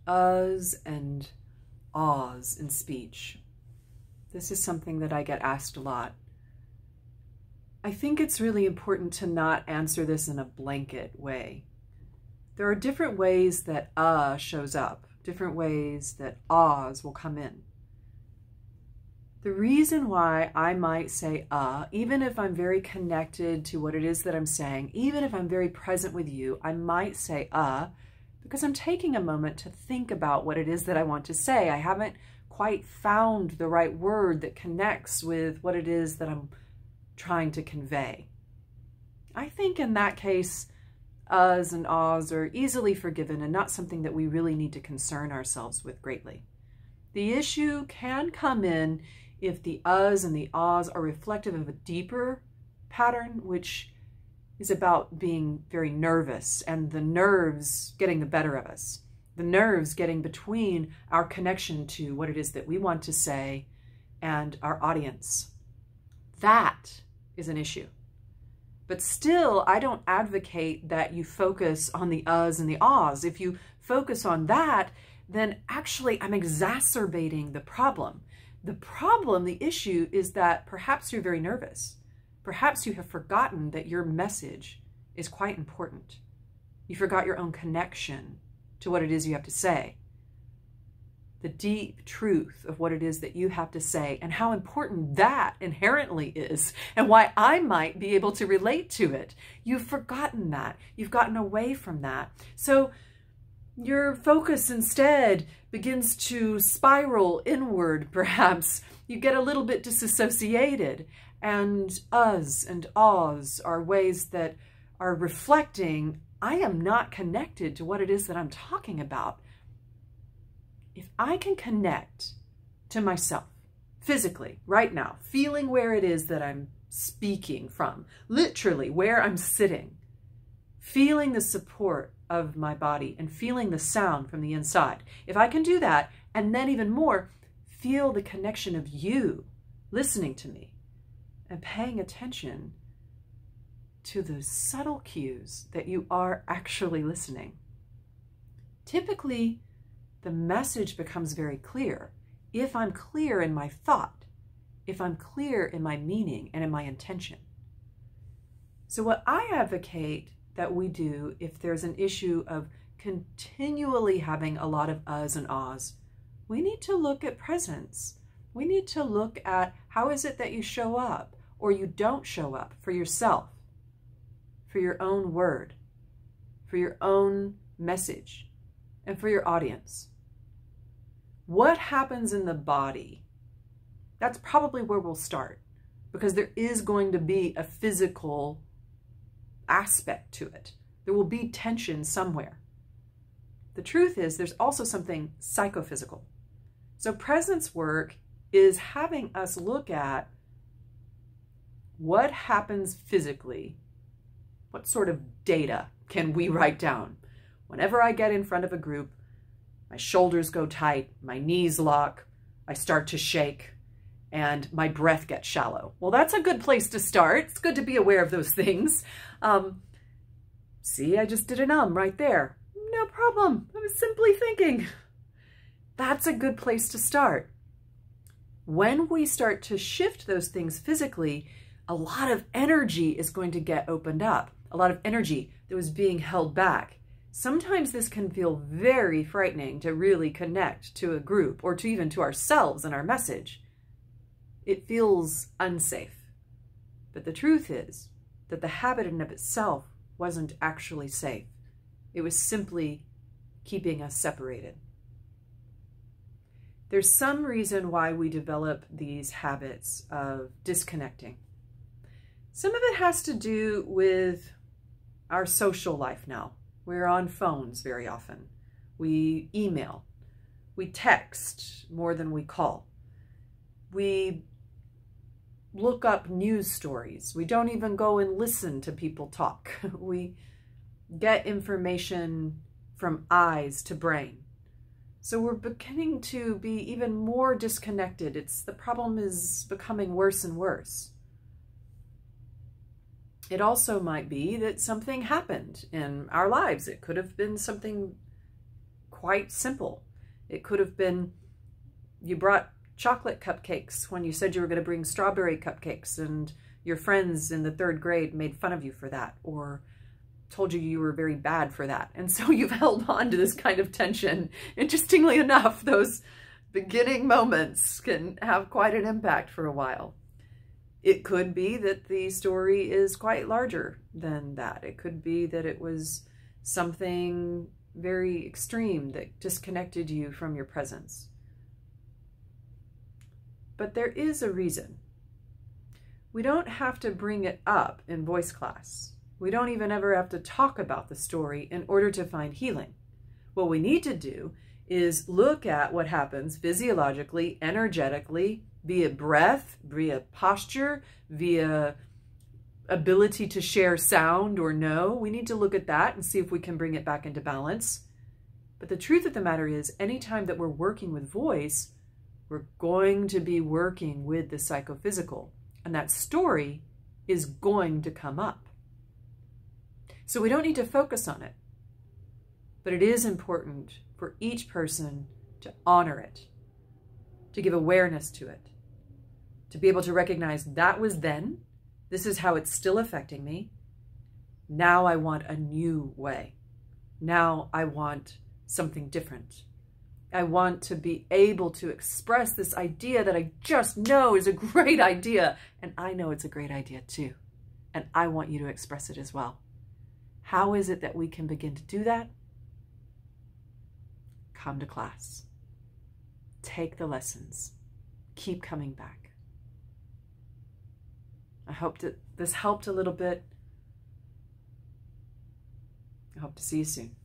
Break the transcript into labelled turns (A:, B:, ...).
A: uhs and ahs in speech. This is something that I get asked a lot. I think it's really important to not answer this in a blanket way. There are different ways that shows up, different ways that ahs will come in. The reason why I might say even if I'm very connected to what it is that I'm saying, even if I'm very present with you, I might say because I'm taking a moment to think about what it is that I want to say. I haven't quite found the right word that connects with what it is that I'm trying to convey. I think in that case, uhs and ahs are easily forgiven and not something that we really need to concern ourselves with greatly. The issue can come in if the uhs and the ahs are reflective of a deeper pattern, which is about being very nervous and the nerves getting the better of us. The nerves getting between our connection to what it is that we want to say and our audience. That is an issue. But still, I don't advocate that you focus on the uhs and the ahs. If you focus on that, then actually I'm exacerbating the problem. The problem, the issue, is that perhaps you're very nervous. Perhaps you have forgotten that your message is quite important. You forgot your own connection to what it is you have to say. The deep truth of what it is that you have to say and how important that inherently is and why I might be able to relate to it. You've forgotten that. You've gotten away from that. So your focus instead begins to spiral inward, perhaps. You get a little bit disassociated, and uhs and ahs are ways that are reflecting, I am not connected to what it is that I'm talking about. If I can connect to myself physically right now, feeling where it is that I'm speaking from, literally where I'm sitting, feeling the support of my body and feeling the sound from the inside. If I can do that, and then even more, feel the connection of you listening to me and paying attention to the subtle cues that you are actually listening. Typically, the message becomes very clear if I'm clear in my thought, if I'm clear in my meaning and in my intention. So what I advocate that we do if there's an issue of continually having a lot of uhs and ahs, we need to look at presence. We need to look at how is it that you show up or you don't show up for yourself, for your own word, for your own message, and for your audience. What happens in the body? That's probably where we'll start, because there is going to be a physical aspect to it. There will be tension somewhere. The truth is there's also something psychophysical. So presence work is having us look at what happens physically. What sort of data can we write down? Whenever I get in front of a group, my shoulders go tight, my knees lock, I start to shake, and my breath gets shallow. Well, that's a good place to start. It's good to be aware of those things. See, I just did an right there. No problem. I was simply thinking. That's a good place to start. When we start to shift those things physically, a lot of energy is going to get opened up. A lot of energy that was being held back. Sometimes this can feel very frightening to really connect to a group or to even to ourselves and our message. It feels unsafe. But the truth is that the habit in and of itself wasn't actually safe. It was simply keeping us separated. There's some reason why we develop these habits of disconnecting. Some of it has to do with our social life now. We're on phones very often. We email. We text more than we call. We look up news stories. We don't even go and listen to people talk. We get information from eyes to brain. So we're beginning to be even more disconnected. The problem is becoming worse and worse. It also might be that something happened in our lives. It could have been something quite simple. It could have been you brought chocolate cupcakes when you said you were going to bring strawberry cupcakes, and your friends in the 3rd grade made fun of you for that, or told you you were very bad for that. And so you've held on to this kind of tension. Interestingly enough, those beginning moments can have quite an impact for a while. It could be that the story is quite larger than that. It could be that it was something very extreme that disconnected you from your presence. But there is a reason. We don't have to bring it up in voice class. We don't even ever have to talk about the story in order to find healing. What we need to do is look at what happens physiologically, energetically, via breath, via posture, via ability to share sound or no. We need to look at that and see if we can bring it back into balance. But the truth of the matter is, anytime that we're working with voice, we're going to be working with the psychophysical, and that story is going to come up. So we don't need to focus on it, but it is important for each person to honor it, to give awareness to it, to be able to recognize that was then, this is how it's still affecting me. Now I want a new way. Now I want something different. I want to be able to express this idea that I just know is a great idea, and I know it's a great idea too, and I want you to express it as well. How is it that we can begin to do that? Come to class. Take the lessons. Keep coming back. I hope that this helped a little bit. I hope to see you soon.